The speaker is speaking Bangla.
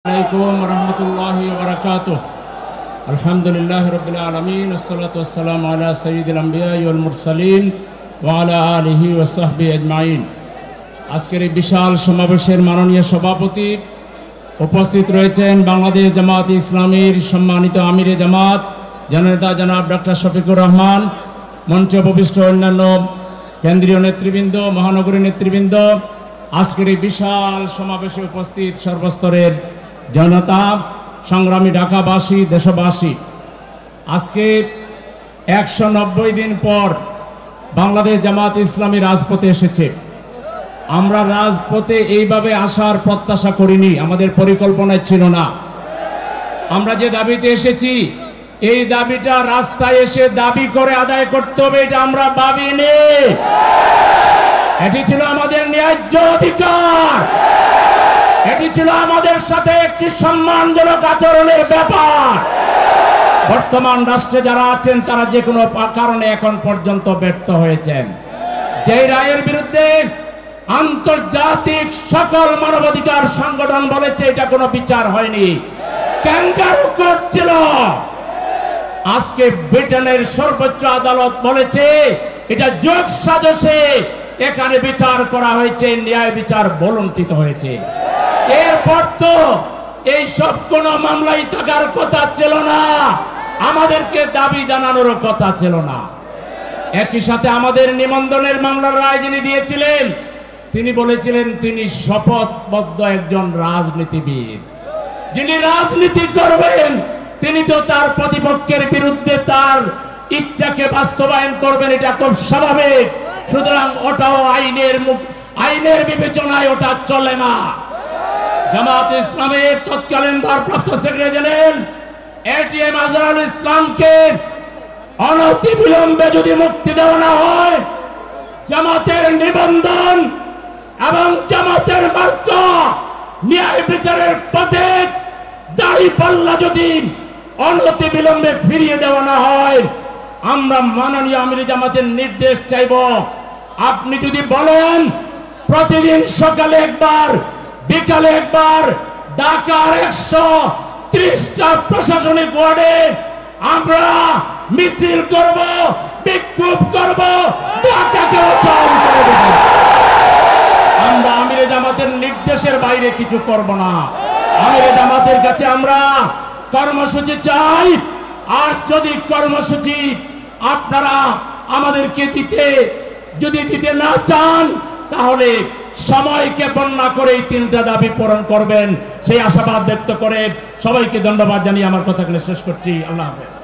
Assalamualaikum warahmatullahi wabarakatuh. Alhamdulillahi rabbil alamin. Wassalatu wassalamu ala sayyidil anbiya wal mursalin wa ala alihi wa sahbihi ajma'in. আজকের এই বিশাল সমাবেশের মাননীয় সভাপতি উপস্থিত রয়েছেন বাংলাদেশ জামাত ইসলামীর সম্মানিত আমিরে জামাত জননেতা জনাব ডক্টর শফিকুর রহমান, মঞ্চে উপবিষ্ট অন্যান্য কেন্দ্রীয় নেতৃবৃন্দ, মহানগরী নেতৃবৃন্দ, আজকের এই বিশাল সমাবেশে উপস্থিত সর্বস্তরের জনতা, সংগ্রামী ঢাকাবাসী, দেশবাসী, আজকে 190 দিন পর বাংলাদেশ জামাত ইসলামী রাজপথে এসেছে। আমরা রাজপথে এইভাবে আসার প্রত্যাশা করিনি, আমাদের পরিকল্পনায় ছিল না। আমরা যে দাবিতে এসেছি, এই দাবিটা রাস্তায় এসে দাবি করে আদায় করতে হবে, এটা আমরা ভাবিনি। এটি ছিল আমাদের ন্যায্য অধিকার, এটি ছিল আমাদের সাথে একটি সম্মানজনক আচরণের ব্যাপার। বর্তমান রাষ্ট্রে যারা আছেন তারা যে কোনো কারণে এখন পর্যন্ত ব্যর্থ হয়েছেন। যে রায়ের বিরুদ্ধে আন্তর্জাতিক সকল মানবাধিকার সংগঠন বলেছে এটা কোনো বিচার হয়নি, ক্যাঙ্গারু কোর্ট ছিল। আজকে ব্রিটেনের সর্বোচ্চ আদালত বলেছে এটা যোগ সাজশে এখানে বিচার করা হয়েছে, ন্যায় বিচার বলন্টিত হয়েছে। এরপর তো এই সব কোনো মামলাই থাকার কথা ছিল না, আমাদেরকে দাবি জানানোর কথা ছিল না। একই সাথে আমাদের নিবন্ধনের মামলার রায় যিনি দিয়েছিলেন তিনি বলেছিলেন তিনি শপথবদ্ধ একজন রাজনীতিবিদ, যিনি রাজনীতি করবেন তিনি তো তার প্রতিপক্ষের বিরুদ্ধে তার ইচ্ছাকে বাস্তবায়ন করবেন, এটা খুব স্বাভাবিক। সুতরাং ওটাও আইনের বিবেচনায় ওটা চলে না। জামাত ইসলামের তৎকালীন ভারপ্রাপ্ত সেক্রেটারি জেনারেল এটিএম আজহারুল ইসলামকে অনতিবিলম্বে যদি মুক্তি দেওয়া না হয়, জামাতের নিবন্ধন এবং জামাতের মার্কা ন্যায় বিচারের পথে দাঁড়িপাল্লা যদি অনতিবিলম্বে ফিরিয়ে দেওয়া না হয়, আমরা মাননীয় আমিরে জামাতের নির্দেশ চাইব। আপনি যদি বলেন প্রতিদিন সকালে একবার বিকালে একবার ঢাকার 130টা প্রশাসনিক ওয়ার্ডে আমরা মিছিল করব, বিক্ষোভ করব, ঢাকাকে অচল করে দেব। আমরা আমিরে জামাতের নির্দেশের বাইরে কিছু করব না। আমিরে জামাতের কাছে আমরা কর্মসূচি চাই, আর যদি কর্মসূচি আপনারা আমাদেরকে দিতে না চান তাহলে সময়কে বন্যা করে এই 3টা দাবি পূরণ করবেন, সেই আশাবাদ ব্যক্ত করে সবাইকে ধন্যবাদ জানিয়ে আমার কথাগুলো শেষ করছি। আল্লাহ হাফেজ।